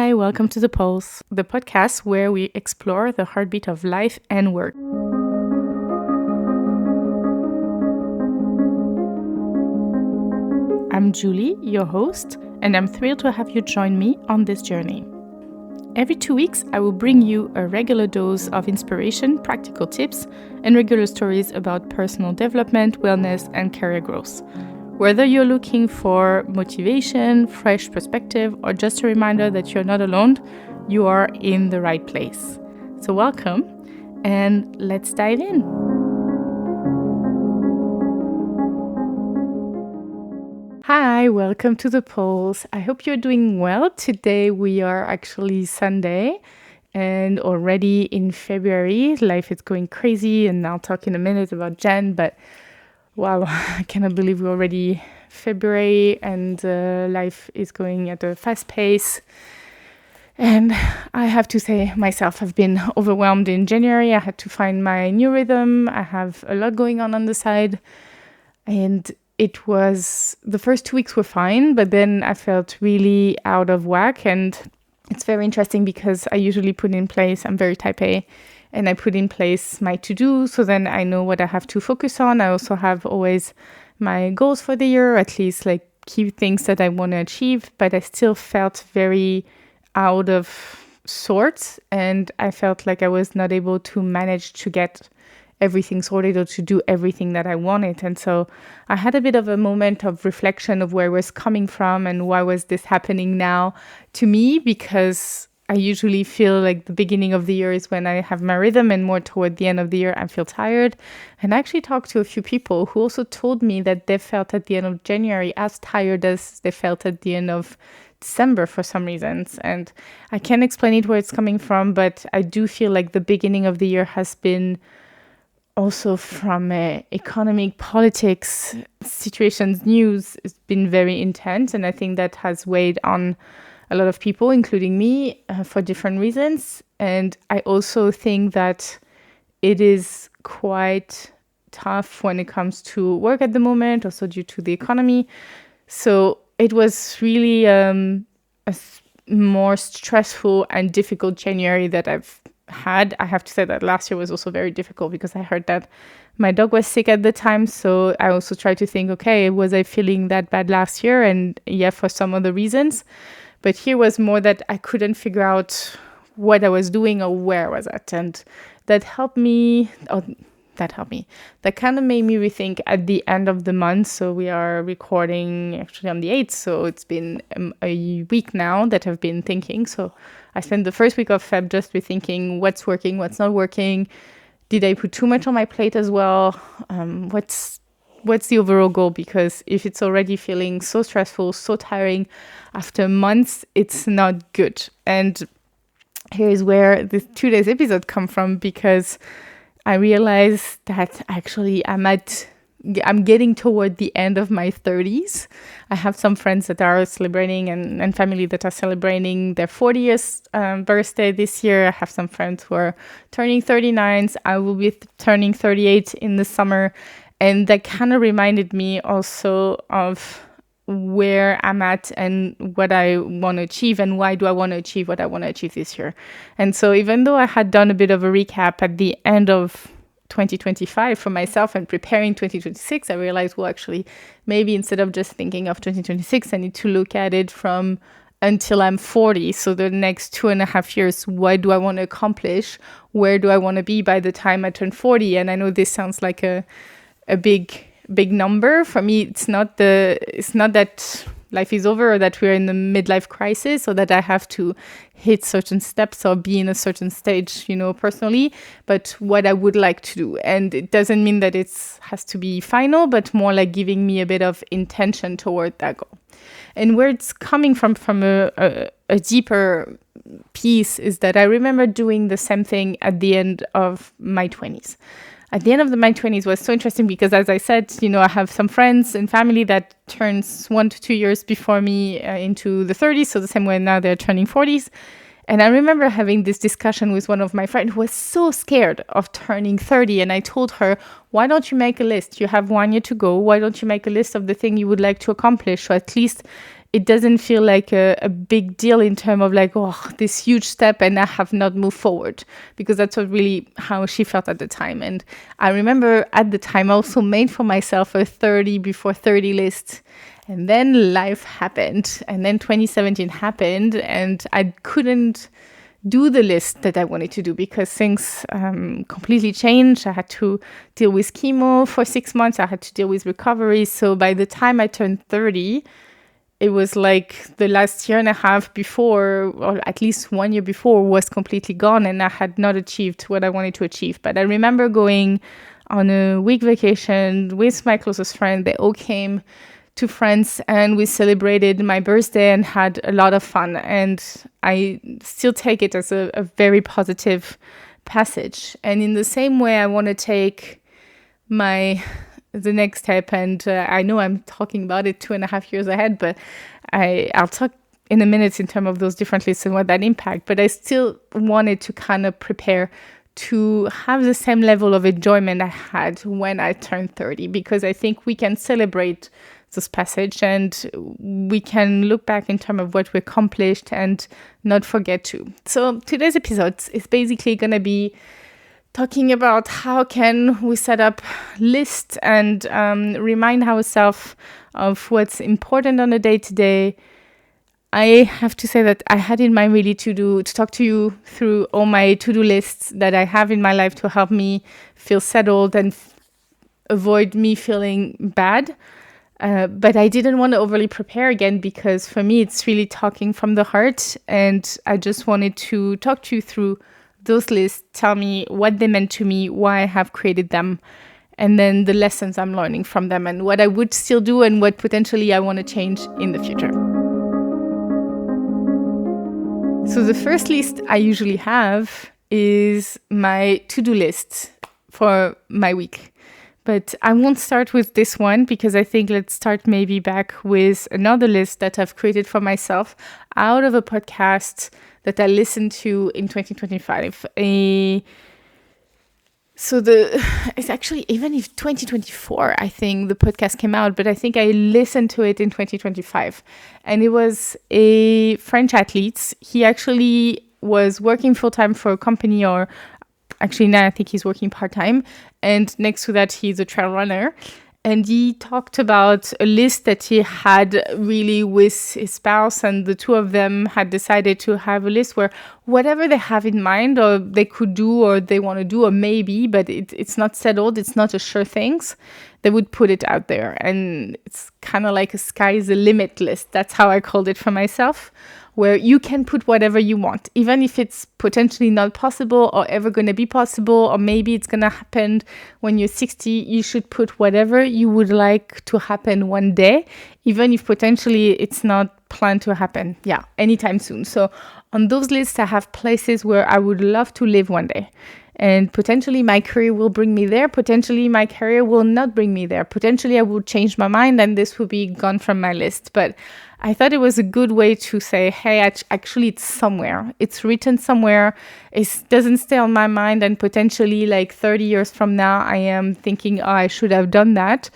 Hi, welcome to The Pulse, the podcast where we explore the heartbeat of life and work. I'm Julie, your host, and I'm thrilled to have you join me on this journey. Every 2 weeks, I will bring you a regular dose of inspiration, practical tips, and regular stories about personal development, wellness, and career growth. Whether you're looking for motivation, fresh perspective, or just a reminder that you're not alone, you are in the right place. So welcome, and let's dive in. Hi, welcome to The Pulse. I hope you're doing well. Today we are actually Sunday and already in February. Life is going crazy, and I'll talk in a minute about Jan, but wow, I cannot believe we're already February and life is going at a fast pace. And I have to say myself, I've been overwhelmed in January. I had to find my new rhythm. I have a lot going on the side. And the first 2 weeks were fine, but then I felt really out of whack. And it's very interesting because I usually put in place, I'm very type A, and I put in place my to-do, so then I know what I have to focus on. I also have always my goals for the year, at least like key things that I want to achieve, but I still felt very out of sorts, and I felt like I was not able to manage to get everything sorted or to do everything that I wanted. And so I had a bit of a moment of reflection of where I was coming from and why was this happening now to me, because I usually feel like the beginning of the year is when I have my rhythm, and more toward the end of the year I feel tired. And I actually talked to a few people who also told me that they felt at the end of January as tired as they felt at the end of December for some reasons. And I can't explain it where it's coming from, but I do feel like the beginning of the year has been also from economic, politics, situations, news, it's been very intense. And I think that has weighed on a lot of people, including me, for different reasons. And I also think that it is quite tough when it comes to work at the moment, also due to the economy. So it was really more stressful and difficult January that I've had. I have to say that last year was also very difficult because I heard that my dog was sick at the time. So I also tried to think, okay, was I feeling that bad last year? And yeah, for some other reasons. But here was more that I couldn't figure out what I was doing or where I was at. And that helped me. That kind of made me rethink at the end of the month. So we are recording actually on the 8th. So it's been a week now that I've been thinking. So I spent the first week of Feb just rethinking what's working, what's not working. Did I put too much on my plate as well? What's the overall goal? Because if it's already feeling so stressful, so tiring after months, it's not good. And here's where this today's episode come from, because I realized that actually I'm getting toward the end of my 30s. I have some friends that are celebrating and family that are celebrating their 40th birthday this year. I have some friends who are turning 39s. I will be turning 38 in the summer. And that kind of reminded me also of where I'm at and what I want to achieve, and why do I want to achieve what I want to achieve this year. And so even though I had done a bit of a recap at the end of 2025 for myself and preparing 2026, I realized, well, actually, maybe instead of just thinking of 2026, I need to look at it from until I'm 40. So the next 2.5 years, what do I want to accomplish? Where do I want to be by the time I turn 40? And I know this sounds like a big number. For me, it's not that life is over or that we're in the midlife crisis or that I have to hit certain steps or be in a certain stage, personally, but what I would like to do. And it doesn't mean that it has to be final, but more like giving me a bit of intention toward that goal. And where it's coming from a deeper piece, is that I remember doing the same thing at the end of my 20s. At the end of my 20s was so interesting because, as I said, I have some friends and family that turns 1 to 2 years before me into the 30s. So the same way now they're turning 40s. And I remember having this discussion with one of my friends who was so scared of turning 30. And I told her, why don't you make a list? You have 1 year to go. Why don't you make a list of the thing you would like to accomplish? So at least it doesn't feel like a big deal in terms of like, oh, this huge step and I have not moved forward, because that's what really how she felt at the time. And I remember at the time I also made for myself a 30 before 30 list. And then life happened, and then 2017 happened, and I couldn't do the list that I wanted to do because things completely changed. I had to deal with chemo for 6 months. I had to deal with recovery. So by the time I turned 30, it was like the last year and a half before, or at least 1 year before, was completely gone, and I had not achieved what I wanted to achieve. But I remember going on a week vacation with my closest friend. They all came to France, and we celebrated my birthday and had a lot of fun. And I still take it as a very positive passage. And in the same way, I want to take the next step. And I know I'm talking about it 2.5 years ahead, but I'll talk in a minute in terms of those different lists and what that impact. But I still wanted to kind of prepare to have the same level of enjoyment I had when I turned 30, because I think we can celebrate this passage and we can look back in terms of what we accomplished and not forget to. So today's episode is basically going to be talking about how can we set up lists and remind ourselves of what's important on a day-to-day. I have to say that I had in mind really to talk to you through all my to-do lists that I have in my life to help me feel settled and avoid me feeling bad. But I didn't want to overly prepare again, because for me, it's really talking from the heart. And I just wanted to talk to you through those lists, tell me what they meant to me, why I have created them, and then the lessons I'm learning from them, and what I would still do and what potentially I want to change in the future. So the first list I usually have is my to-do list for my week. But I won't start with this one, because I think let's start maybe back with another list that I've created for myself out of a podcast that I listened to in 2025. It's actually, even if 2024, I think the podcast came out, but I think I listened to it in 2025. And it was a French athlete. He actually was working full-time for a company, or actually now I think he's working part-time. And next to that, he's a trail runner. And he talked about a list that he had really with his spouse, and the two of them had decided to have a list where whatever they have in mind or they could do or they want to do, or maybe, but it's not settled, it's not a sure things, they would put it out there. And it's kind of like a sky's the limit list. That's how I called it for myself, where you can put whatever you want, even if it's potentially not possible or ever going to be possible, or maybe it's going to happen when you're 60. You should put whatever you would like to happen one day, even if potentially it's not planned to happen, anytime soon. So on those lists, I have places where I would love to live one day. And potentially my career will bring me there. Potentially my career will not bring me there. Potentially I will change my mind and this will be gone from my list. But I thought it was a good way to say, hey, actually it's somewhere. It's written somewhere. It doesn't stay on my mind. And potentially like 30 years from now, I am thinking, I should have done that,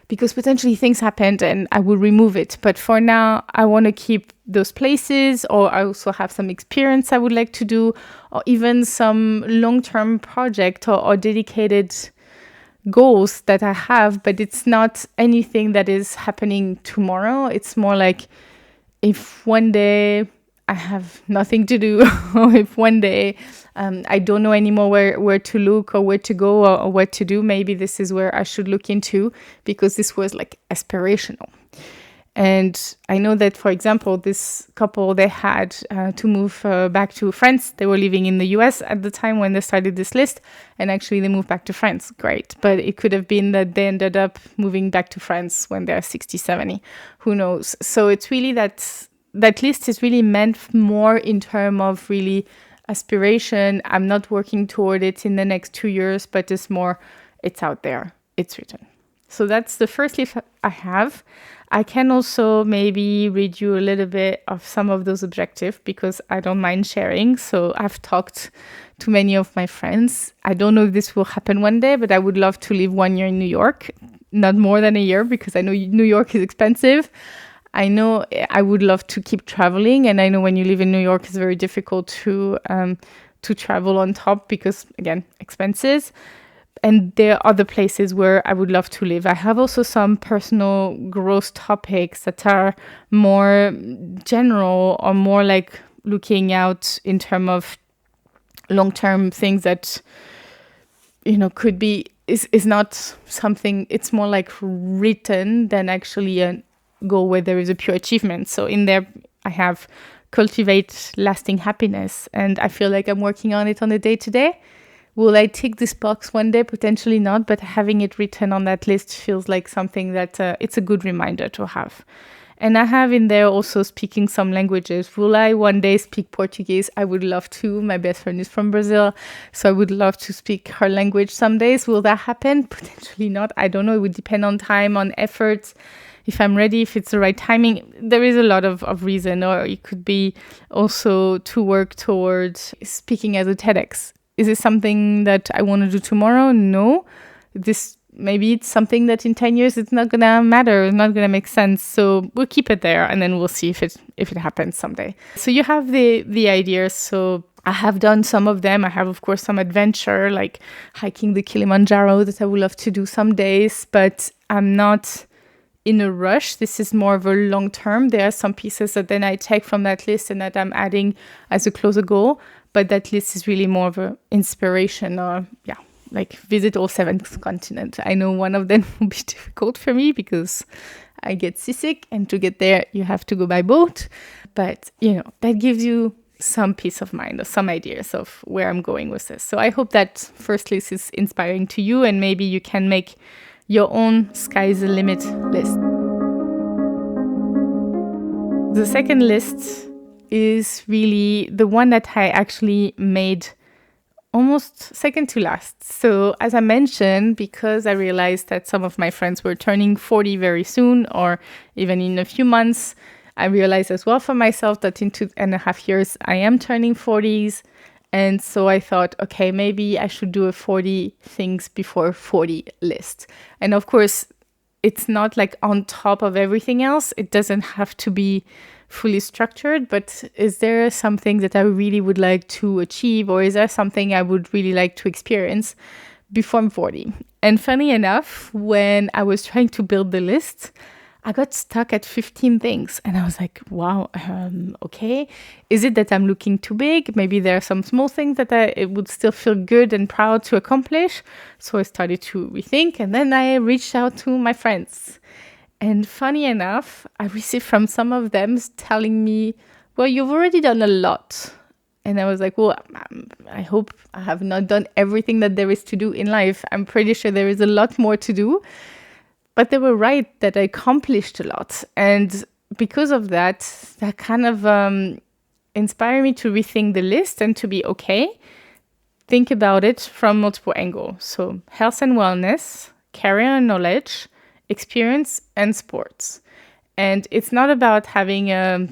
because potentially things happened and I will remove it. But for now, I want to keep those places, or I also have some experience I would like to do, or even some long-term project or dedicated goals that I have, but it's not anything that is happening tomorrow. It's more like if one day I have nothing to do, or if one day I don't know anymore where to look or where to go or what to do, maybe this is where I should look into, because this was like aspirational. And I know that, for example, this couple, they had to move back to France. They were living in the US at the time when they started this list. And actually, they moved back to France. Great. But it could have been that they ended up moving back to France when they're 60, 70. Who knows? So it's really that list is really meant more in terms of really aspiration. I'm not working toward it in the next 2 years, but it's more, it's out there. It's written. So that's the first list I have. I can also maybe read you a little bit of some of those objectives, because I don't mind sharing. So I've talked to many of my friends. I don't know if this will happen one day, but I would love to live 1 year in New York, not more than a year, because I know New York is expensive. I know I would love to keep traveling, and I know when you live in New York, it's very difficult to travel on top because, again, expenses. And there are other places where I would love to live. I have also some personal growth topics that are more general or more like looking out in terms of long-term things that, could be, is not something, it's more like written than actually a goal where there is a pure achievement. So in there, I have cultivate lasting happiness, and I feel like I'm working on it on a day-to-day. Will I tick this box one day? Potentially not, but having it written on that list feels like something that it's a good reminder to have. And I have in there also speaking some languages. Will I one day speak Portuguese? I would love to. My best friend is from Brazil, so I would love to speak her language some days. Will that happen? Potentially not. I don't know. It would depend on time, on efforts, if I'm ready, if it's the right timing. There is a lot of reason, or it could be also to work towards speaking as a TEDx. Is it something that I want to do tomorrow? No. Maybe it's something that in 10 years it's not gonna matter, it's not gonna make sense. So we'll keep it there, and then we'll see if it happens someday. So you have the ideas. So I have done some of them. I have, of course, some adventure like hiking the Kilimanjaro that I would love to do some days, but I'm not in a rush. This is more of a long term. There are some pieces that then I take from that list and that I'm adding as a closer goal. But that list is really more of an inspiration, or like visit all 7 continents. I know one of them will be difficult for me because I get seasick, and to get there, you have to go by boat. But, that gives you some peace of mind or some ideas of where I'm going with this. So I hope that first list is inspiring to you, and maybe you can make your own sky's the limit list. The second list is really the one that I actually made almost second to last. So as I mentioned, because I realized that some of my friends were turning 40 very soon, or even in a few months, I realized as well for myself that in 2.5 years, I am turning 40s. And so I thought, okay, maybe I should do a 40 things before 40 list. And of course, it's not like on top of everything else. It doesn't have to be fully structured, but is there something that I really would like to achieve, or is there something I would really like to experience before I'm 40? And funny enough, when I was trying to build the list, I got stuck at 15 things, and I was like, wow, okay. Is it that I'm looking too big? Maybe there are some small things that it would still feel good and proud to accomplish. So I started to rethink, and then I reached out to my friends. And funny enough, I received from some of them telling me, well, you've already done a lot. And I was like, well, I hope I have not done everything that there is to do in life. I'm pretty sure there is a lot more to do. But they were right that I accomplished a lot. And because of that kind of inspired me to rethink the list and to be okay. Think about it from multiple angles. So health and wellness, career and knowledge, experience, and sports. And it's not about having a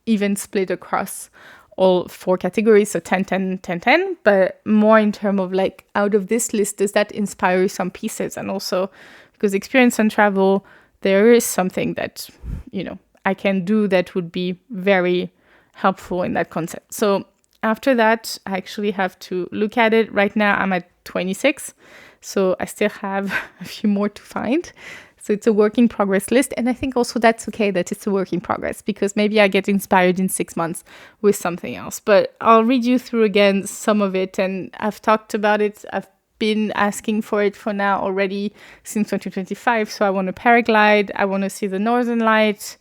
even split across all 4 categories, so 10, 10, 10, 10, but more in terms of like, out of this list, does that inspire you some pieces? And also, because experience and travel, there is something that, I can do that would be very helpful in that concept. So after that, I actually have to look at it. Right now, I'm at 26. So I still have a few more to find. So it's a work in progress list. And I think also that's okay that it's a work in progress, because maybe I get inspired in 6 months with something else. But I'll read you through again some of it. And I've talked about it. I've been asking for it for now already since 2025. So I want to paraglide. I want to see the Northern Lights.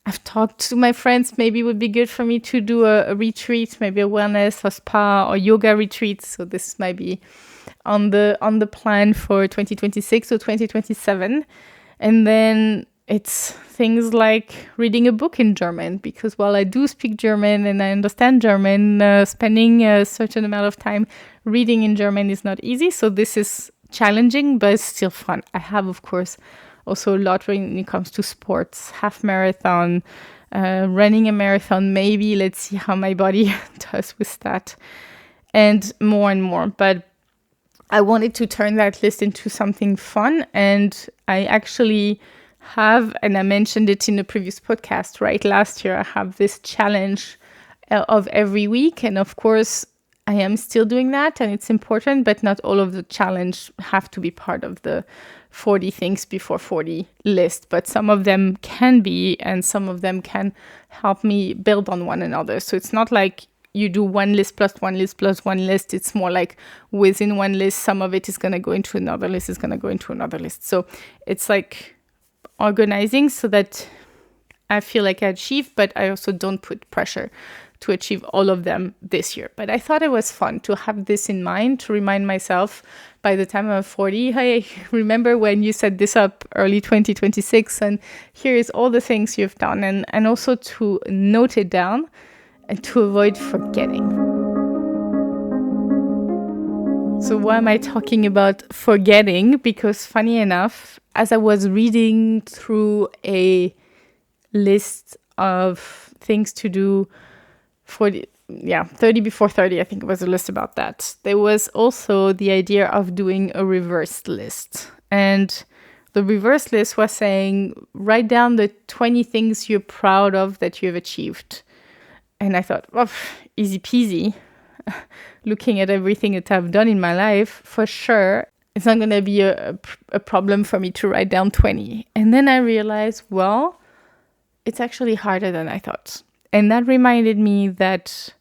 I've talked to my friends. Maybe it would be good for me to do a retreat, maybe a wellness or spa or yoga retreat. So this might be on the plan for 2026 or 2027. And then it's things like reading a book in German, because while I do speak German and I understand German, spending a certain amount of time reading in German is not easy. So this is challenging, but it's still fun. I have, of course, also a lot when it comes to sports, half marathon, running a marathon, maybe. Let's see how my body does with that, and more. But I wanted to turn that list into something fun, and I actually have, and I mentioned it in the previous podcast, right? Last year, I have this challenge of every week. And of course, I am still doing that and it's important, but not all of the challenge have to be part of the 40 things before 40 list. But some of them can be, and some of them can help me build on one another. So it's not like you do one list plus one list plus one list. It's more like within one list, some of it is going to go into another list, is going to go into another list. So it's like organizing so that I feel like I achieve, but I also don't put pressure to achieve all of them this year. But I thought it was fun to have this in mind, to remind myself by the time I'm 40, hey, remember when you set this up early 2026, and here is all the things you've done, and also to note it down and to avoid forgetting. So why am I talking about forgetting? Because funny enough, as I was reading through a list of things to do 30 before 30, I think it was a list about that. There was also the idea of doing a reverse list. And the reverse list was saying, write down the 20 things you're proud of that you've achieved. And I thought, oh, easy peasy. Looking at everything that I've done in my life, for sure, it's not going to be a problem for me to write down 20. And then I realized, well, it's actually harder than I thought. And that reminded me that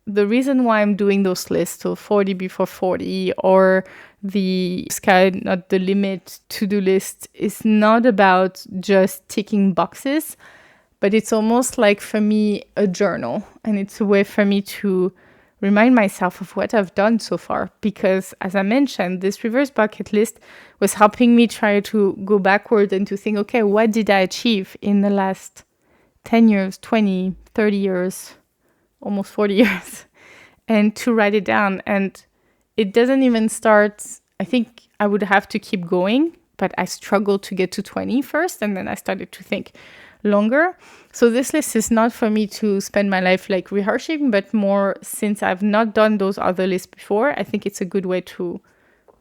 the reason why I'm doing those lists, so 40 before 40 or the sky not the limit to-do list, is not about just ticking boxes, but it's almost like for me a journal. And it's a way for me to remind myself of what I've done so far. Because as I mentioned, this reverse bucket list was helping me try to go backward and to think, okay, what did I achieve in the last 10 years, 20, 30 years, almost 40 years, and to write it down. And it doesn't even start, I think I would have to keep going, but I struggled to get to 20 first, and then I started to think longer. So this list is not for me to spend my life like rehearsing, but more since I've not done those other lists before, I think it's a good way to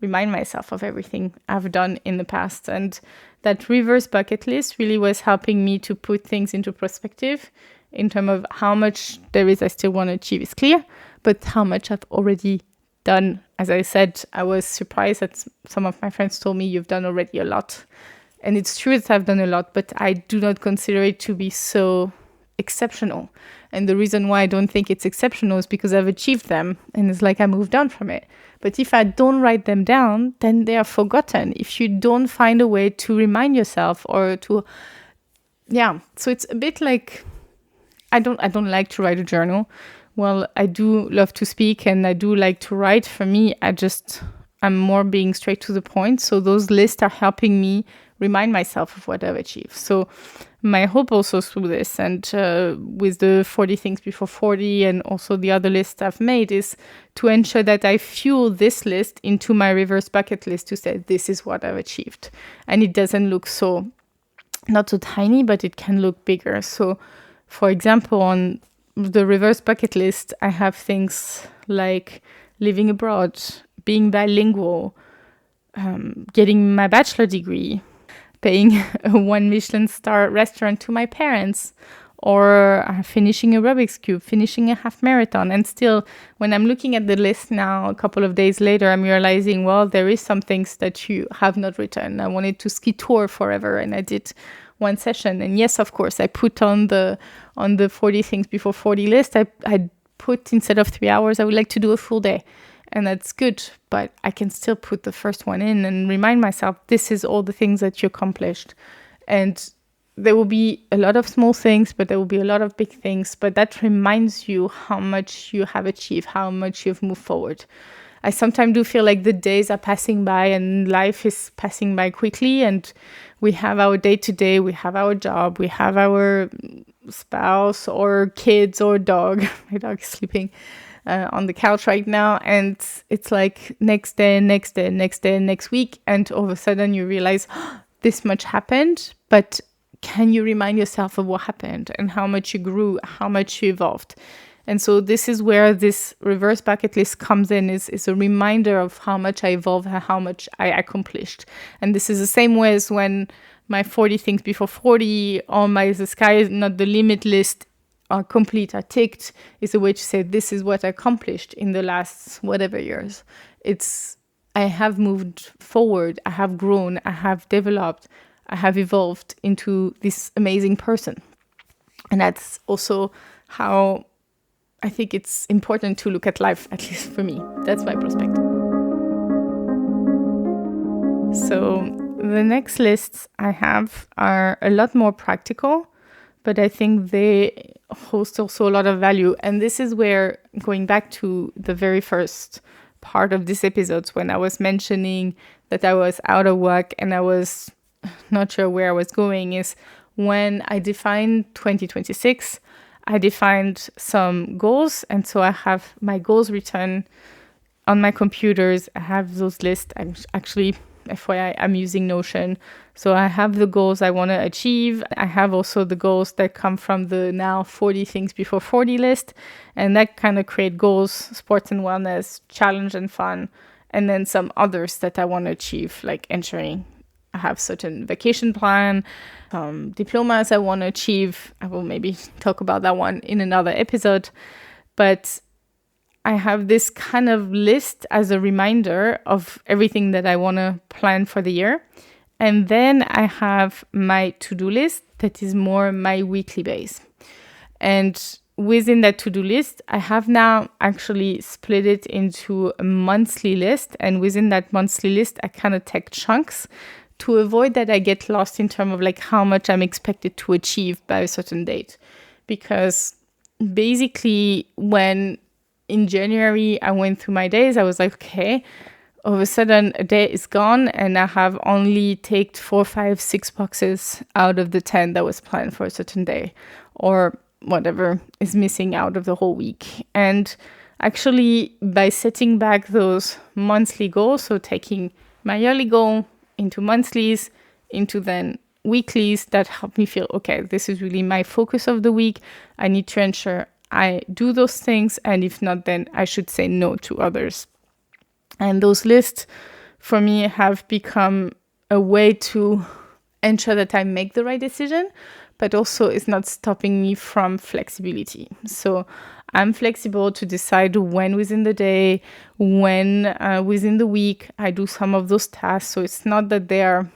remind myself of everything I've done in the past. And that reverse bucket list really was helping me to put things into perspective in terms of how much there is I still want to achieve is clear, but how much I've already done. As I said, I was surprised that some of my friends told me you've done already a lot. And it's true that I've done a lot, but I do not consider it to be so exceptional. And the reason why I don't think it's exceptional is because I've achieved them and it's like I moved on from it. But if I don't write them down, then they are forgotten. If you don't find a way to remind yourself or to, so it's a bit like, I don't like to write a journal. Well, I do love to speak and I do like to write. For me, I'm more being straight to the point. So those lists are helping me remind myself of what I've achieved. So my hope also through this and with the 40 things before 40 and also the other list I've made is to ensure that I fuel this list into my reverse bucket list to say, this is what I've achieved. And it doesn't look not so tiny, but it can look bigger. So for example, on the reverse bucket list, I have things like living abroad, being bilingual, getting my bachelor degree, paying a 1 Michelin star restaurant to my parents, or finishing a Rubik's Cube, finishing a half marathon. And still, when I'm looking at the list now, a couple of days later, I'm realizing, well, there is some things that you have not written. I wanted to ski tour forever, and I did one session. And yes, of course, I put on the 40 things before 40 list, I put, instead of 3 hours, I would like to do a full day. And that's good, but I can still put the first one in and remind myself, this is all the things that you accomplished. And there will be a lot of small things, but there will be a lot of big things. But that reminds you how much you have achieved, how much you've moved forward. I sometimes do feel like the days are passing by and life is passing by quickly. And we have our day-to-day, we have our job, we have our spouse or kids or dog. My dog is sleeping on the couch right now, and it's like next day, next week, and all of a sudden you realize this much happened, but can you remind yourself of what happened and how much you grew, how much you evolved? And so this is where this reverse bucket list comes in, is a reminder of how much I evolved and how much I accomplished. And this is the same way as when my 40 things before 40 or my the sky is not the limit list are complete, are ticked, is a way to say this is what I accomplished in the last whatever years. I have moved forward, I have grown, I have developed, I have evolved into this amazing person. And that's also how I think it's important to look at life, at least for me. That's my perspective. So the next lists I have are a lot more practical, but I think they host also a lot of value. And this is where, going back to the very first part of this episode, when I was mentioning that I was out of work and I was not sure where I was going, is when I defined 2026, I defined some goals. And so I have my goals written on my computers. I have those lists. I'm actually, FYI, I'm using Notion. So I have the goals I want to achieve. I have also the goals that come from the now 40 things before 40 list. And that kind of create goals, sports and wellness, challenge and fun. And then some others that I want to achieve, like ensuring I have certain vacation plan, diplomas I want to achieve. I will maybe talk about that one in another episode. But I have this kind of list as a reminder of everything that I want to plan for the year. And then I have my to-do list that is more my weekly base. And within that to-do list, I have now actually split it into a monthly list. And within that monthly list, I kind of take chunks to avoid that I get lost in terms of like how much I'm expected to achieve by a certain date. Because basically when in January I went through my days, I was like, okay, all of a sudden a day is gone and I have only ticked 4, 5, 6 boxes out of the 10 that was planned for a certain day, or whatever is missing out of the whole week. And actually by setting back those monthly goals, so taking my yearly goal into monthlies, into then weeklies, that help me feel, okay, this is really my focus of the week. I need to ensure I do those things, and if not, then I should say no to others. And those lists for me have become a way to ensure that I make the right decision, but also it's not stopping me from flexibility. So I'm flexible to decide when within the day, when within the week I do some of those tasks. So it's not that they are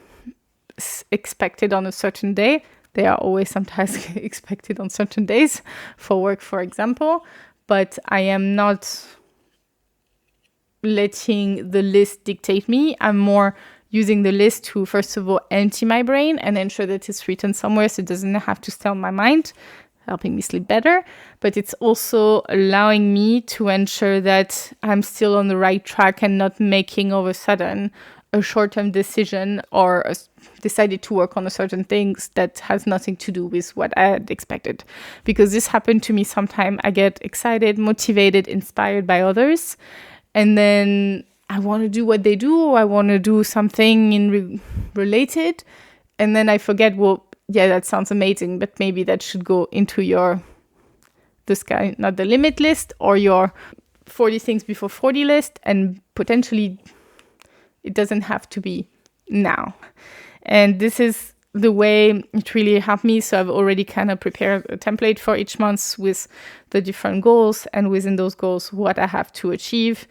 expected on a certain day. They are always sometimes expected on certain days for work, for example. But I am not letting the list dictate me. I'm more using the list to, first of all, empty my brain and ensure that it's written somewhere so it doesn't have to stay on my mind, helping me sleep better. But it's also allowing me to ensure that I'm still on the right track and not making all of a sudden a short-term decision or decided to work on a certain things that has nothing to do with what I had expected. Because this happened to me sometime. I get excited, motivated, inspired by others. And then I want to do what they do, or I want to do something related. And then I forget, well, yeah, that sounds amazing, but maybe that should go into the sky, not the limit list, or your 40 things before 40 list. And potentially it doesn't have to be now. And this is the way it really helped me. So I've already kind of prepared a template for each month with the different goals, and within those goals, what I have to achieve.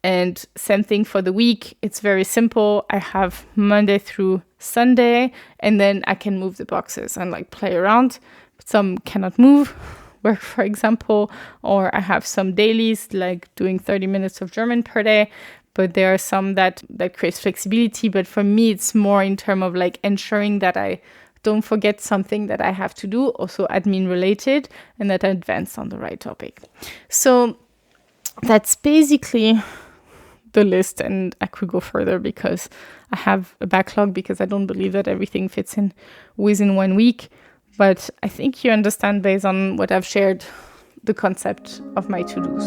And same thing for the week. It's very simple. I have Monday through Sunday, and then I can move the boxes and like play around. Some cannot move, work, for example, or I have some dailies like doing 30 minutes of German per day. But there are some that creates flexibility. But for me, it's more in terms of like ensuring that I don't forget something that I have to do, also admin related, and that I advance on the right topic. So that's basically the list, and I could go further because I have a backlog, because I don't believe that everything fits in within 1 week. But I think you understand, based on what I've shared, the concept of my to-dos.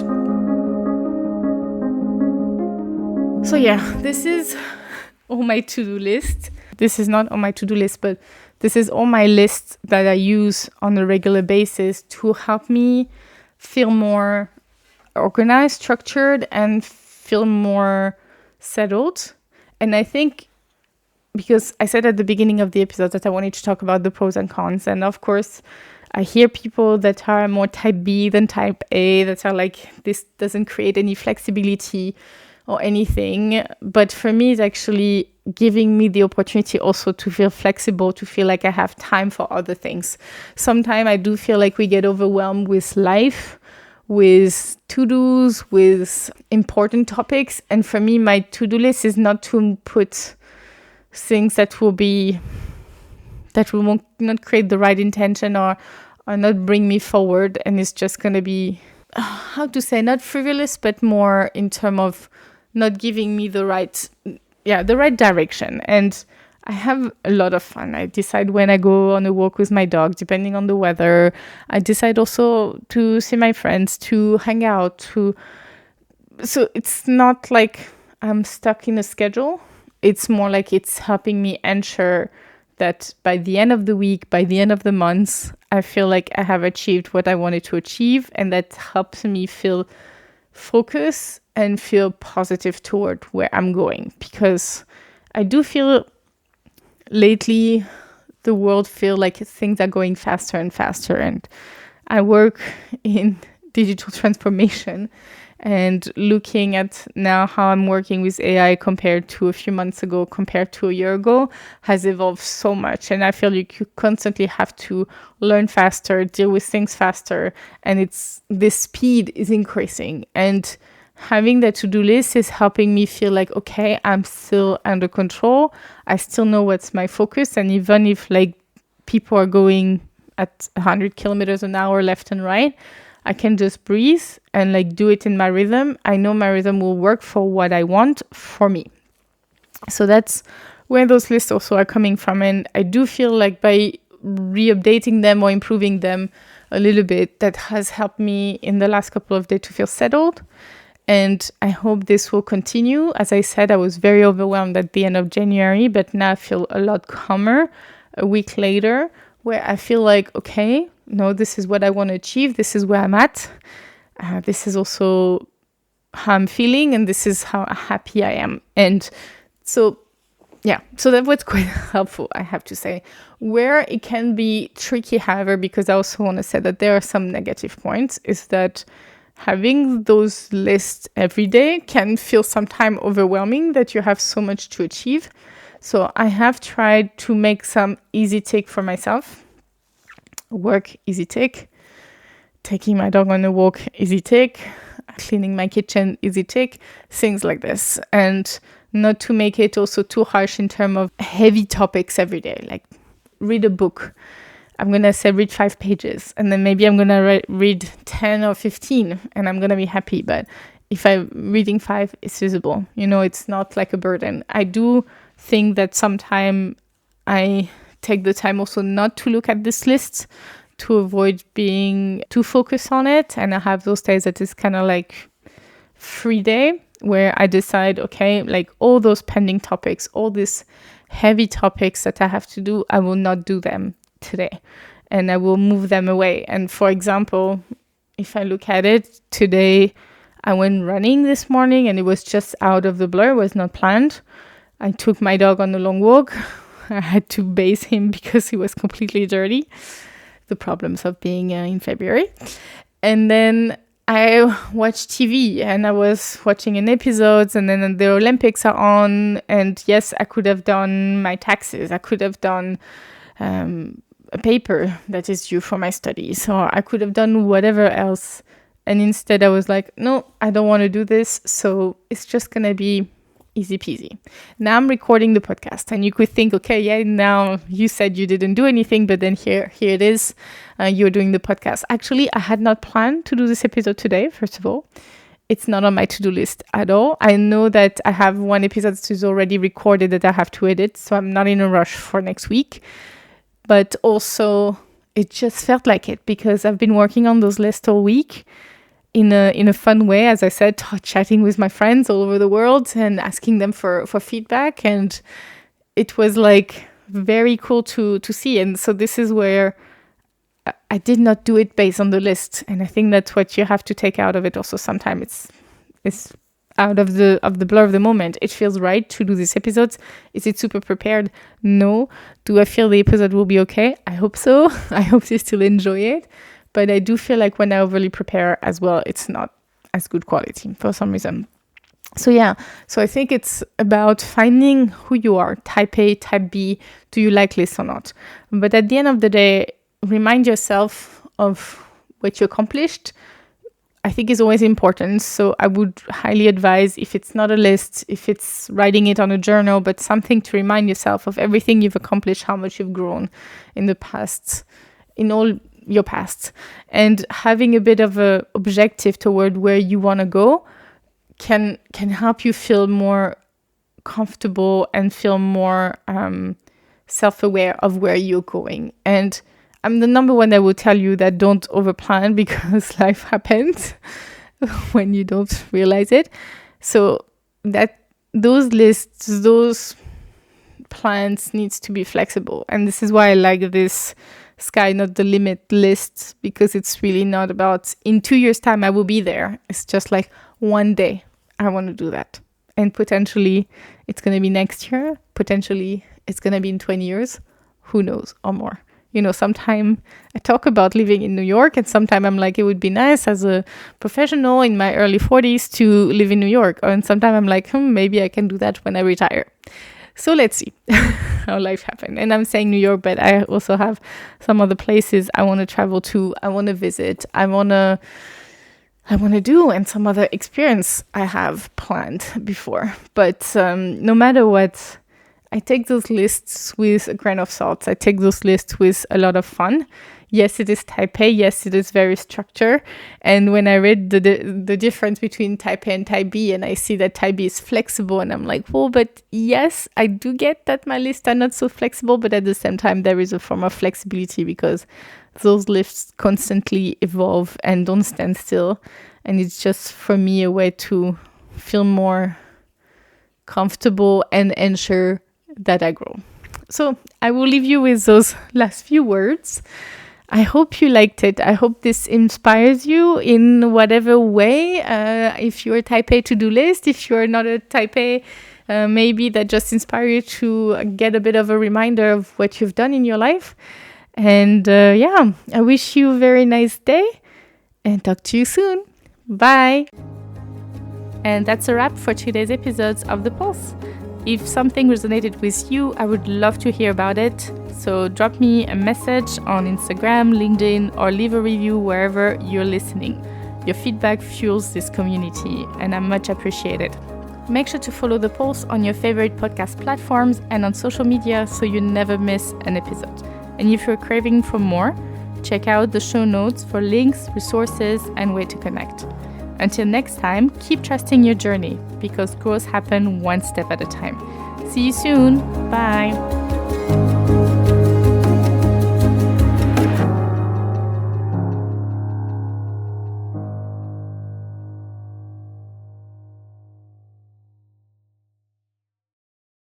So yeah, this is all my to-do list. This is not on my to-do list, but this is all my lists that I use on a regular basis to help me feel more organized, structured, and feel more settled. And I think because I said at the beginning of the episode that I wanted to talk about the pros and cons. And of course, I hear people that are more type B than type A, that are like, this doesn't create any flexibility or anything. But for me, it's actually giving me the opportunity also to feel flexible, to feel like I have time for other things. Sometimes I do feel like we get overwhelmed with life, with to-dos, with important topics. And for me, my to-do list is not to put things that will not create the right intention or not bring me forward. And it's just going to be, how to say, not frivolous, but more in terms of not giving me the right direction. And I have a lot of fun. I decide when I go on a walk with my dog, depending on the weather. I decide also to see my friends, to hang out, so it's not like I'm stuck in a schedule. It's more like it's helping me ensure that by the end of the week, by the end of the month, I feel like I have achieved what I wanted to achieve. And that helps me feel focused and feel positive toward where I'm going. Because I do feel lately the world feel like things are going faster and faster. And I work in digital transformation, and looking at now how I'm working with AI compared to a few months ago, compared to a year ago, has evolved so much. And I feel like you constantly have to learn faster, deal with things faster. And this speed is increasing. And having that to-do list is helping me feel like, okay, I'm still under control. I still know what's my focus. And even if like people are going at 100 kilometers an hour left and right, I can just breathe and like do it in my rhythm. I know my rhythm will work for what I want for me. So that's where those lists also are coming from. And I do feel like by re-updating them or improving them a little bit, that has helped me in the last couple of days to feel settled. And I hope this will continue. As I said, I was very overwhelmed at the end of January, but now I feel a lot calmer a week later, where I feel like, okay, no, this is what I want to achieve. This is where I'm at. This is also how I'm feeling, and this is how happy I am. And so that was quite helpful, I have to say. Where it can be tricky, however, because I also want to say that there are some negative points, is that having those lists every day can feel sometimes overwhelming, that you have so much to achieve. So I have tried to make some easy tick for myself. Work, easy tick. Taking my dog on a walk, easy tick. Cleaning my kitchen, easy tick. Things like this. And not to make it also too harsh in terms of heavy topics every day. Like read a book. I'm going to say read 5 pages. And then maybe I'm going to read 10 or 15 and I'm going to be happy. But if I'm reading 5, it's visible. It's not like a burden. I do think that sometimes I take the time also not to look at this list, to avoid being too focused on it. And I have those days that is kind of like free day, where I decide, okay, like all those pending topics, all these heavy topics that I have to do, I will not do them today, and I will move them away. And for example, if I look at it today, I went running this morning, and it was just out of the blur, it was not planned. I took my dog on a long walk. I had to bathe him because he was completely dirty. The problems of being in February. And then I watched TV, and I was watching an episode, and then the Olympics are on. And yes, I could have done my taxes. I could have done a paper that is due for my studies, or I could have done whatever else. And instead I was like, no, I don't want to do this. So it's just going to be easy peasy. Now I'm recording the podcast, and you could think, okay, yeah, now you said you didn't do anything, but then here it is. You're doing the podcast. Actually, I had not planned to do this episode today. First of all, it's not on my to-do list at all. I know that I have one episode that is already recorded that I have to edit, so I'm not in a rush for next week. But also, it just felt like it, because I've been working on those lists all week. In a fun way, as I said, chatting with my friends all over the world and asking them for feedback. And it was like very cool to see. And so this is where I did not do it based on the list. And I think that's what you have to take out of it also sometimes. It's out of the blur of the moment. It feels right to do these episodes. Is it super prepared? No. Do I feel the episode will be okay? I hope so. I hope you still enjoy it. But I do feel like when I overly prepare as well, it's not as good quality for some reason. So I think it's about finding who you are, type A, type B. Do you like lists or not? But at the end of the day, remind yourself of what you accomplished. I think is always important. So I would highly advise, if it's not a list, if it's writing it on a journal, but something to remind yourself of everything you've accomplished, how much you've grown in the past, in all your past, and having a bit of a objective toward where you want to go can help you feel more comfortable and feel more self-aware of where you're going. And I'm the number one that will tell you that don't overplan, because life happens when you don't realize it. So that those lists, those plans needs to be flexible. And this is why I like this sky not the limit list, because it's really not about in 2 years time I will be there. It's just like one day I want to do that. And potentially it's going to be next year. Potentially it's going to be in 20 years. Who knows, or more. Sometime I talk about living in New York, and sometime I'm like, it would be nice as a professional in my early 40s to live in New York. And sometime I'm like, maybe I can do that when I retire. So let's see how life happens. And I'm saying New York, but I also have some other places I want to travel to, I want to visit, I want to do, and some other experience I have planned before. But no matter what, I take those lists with a grain of salt. I take those lists with a lot of fun. Yes, it is type A. Yes, it is very structured. And when I read the difference between type A and type B, and I see that type B is flexible, and I'm like, well, but yes, I do get that my lists are not so flexible, but at the same time, there is a form of flexibility, because those lists constantly evolve and don't stand still. And it's just, for me, a way to feel more comfortable and ensure that I grow. So I will leave you with those last few words. I hope you liked it. I hope this inspires you in whatever way. If you're a type A to-do list, if you're not a type A, maybe that just inspire you to get a bit of a reminder of what you've done in your life. And I wish you a very nice day, and talk to you soon. Bye. And that's a wrap for today's episodes of The Pulse. If something resonated with you, I would love to hear about it. So drop me a message on Instagram, LinkedIn, or leave a review wherever you're listening. Your feedback fuels this community, and I much appreciate it. Make sure to follow The Pulse on your favorite podcast platforms and on social media so you never miss an episode. And if you're craving for more, check out the show notes for links, resources, and way to connect. Until next time, keep trusting your journey, because growth happens one step at a time. See you soon. Bye.